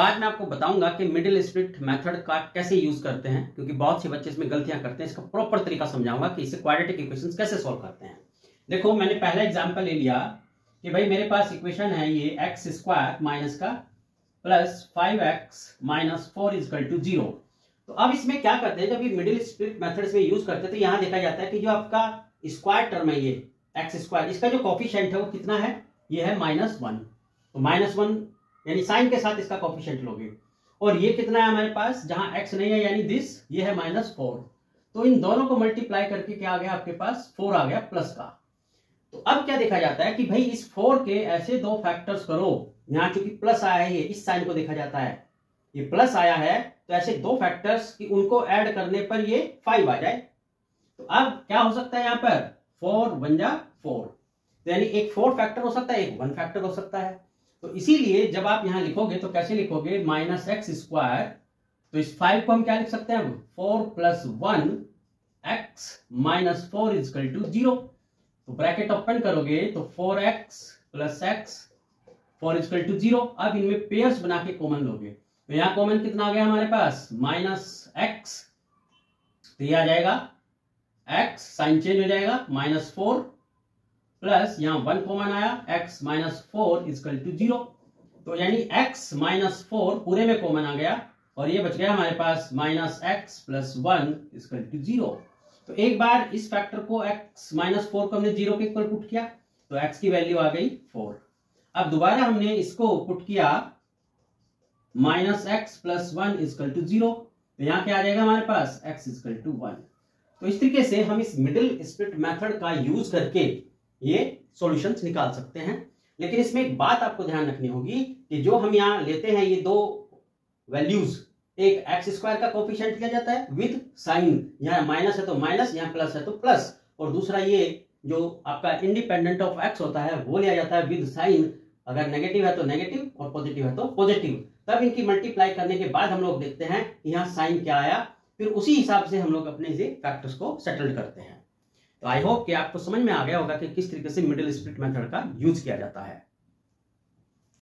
आज मैं आपको बताऊंगा कि मिडिल स्प्लिट मेथड का कैसे यूज करते हैं, क्योंकि बहुत से बच्चे इसमें गलतियां करते हैं। इसका प्रॉपर तरीका समझाऊंगा कि इसे क्वाड्रेटिक इक्वेशंस कैसे सॉल्व करते हैं। देखो, मैंने पहला एग्जांपल ले लिया कि भाई मेरे पास इक्वेशन है ये एक्स स्क्वायर माइनस का plus 5x minus 4 equal to 0। तो अब इसमें क्या करते हैं, जब ये मिडिल स्प्लिट मेथड में यूज करते हैं तो यहाँ देखा जाता है कि जो आपका स्क्वायर टर्म है ये एक्स स्क्वायर, इसका जो कोफिशिएंट है वो कितना है, ये है -1। तो -1 यानी साइन के साथ इसका कोफिशिएंट लोगे, और ये कितना है हमारे पास, जहां x नहीं है यानी दिस, ये है -4। तो इन दोनों को मल्टीप्लाई करके क्या आ गया आपके पास, 4 आ गया प्लस का। तो अब क्या देखा जाता है कि भाई इस 4 के ऐसे दो फैक्टर्स करो, यहाँ चूंकि प्लस आया है, ये इस साइन को देखा जाता है, ये प्लस आया है, तो ऐसे दो फैक्टर्स कि उनको ऐड करने पर ये 5 आ जाए। तो अब क्या हो सकता है, यहाँ पर 4 बन जा 4, तो यानी एक 4 फैक्टर हो सकता है, एक 1 फैक्टर हो सकता है। तो इसीलिए जब आप यहां लिखोगे तो कैसे लिखोगे, -x स्क्वायर, तो इस 5 को हम क्या लिख सकते हैं, 4 plus 1 x minus 4 equal to 0। तो ब्रैकेट ओपन करोगे तो 4x plus x 4 equal to 0। अब इनमें पेयर्स बना के कॉमन लोगे, तो यहां कॉमन कितना आ गया हमारे पास, -x, तो ये आ जाएगा x, साइन चेंज हो जाएगा, -4 प्लस यहां 1 कॉमन आया, x माइनस 4 इजकल टू 0। तो यानी x माइनस 4 पूरे में कॉमन आ गया, और ये बच गया हमारे पास -x प्लस 1 इजकल टू 0। तो एक बार इस फैक्टर को x माइनस 4 को हमने 0 के इक्वल पुट किया, तो x की वैल्यू आ गई 4। अब दोबारा हमने इसको पुट किया -x प्लस 1 इजकल टू 0, तो यहां क्या आ जाएगा हमारे पास, x इजकल टू 1। तो इस तरीके से हम इस मिडिल स्प्लिट मेथड का यूज करके ये सॉल्यूशंस निकाल सकते हैं। लेकिन इसमें एक बात आपको ध्यान रखनी होगी कि जो हम यहाँ लेते हैं ये दो वैल्यूज, एक एक्स स्क्वायर का कोफिशिएंट लिया जाता है विद साइन, यहाँ माइनस है तो माइनस, यहाँ प्लस है तो प्लस, और दूसरा ये जो आपका इंडिपेंडेंट ऑफ एक्स होता है वो लिया जाता है विद साइन, अगर नेगेटिव है तो नेगेटिव और पॉजिटिव है तो पॉजिटिव। तब इनकी मल्टीप्लाई करने के बाद हम लोग देखते हैं यहाँ साइन क्या आया, फिर उसी हिसाब से हम लोग अपने फैक्टर्स को सेटल करते हैं। तो आई होप कि आपको समझ में आ गया होगा कि किस तरीके से मिडिल स्प्लिट मेथड का यूज किया जाता है।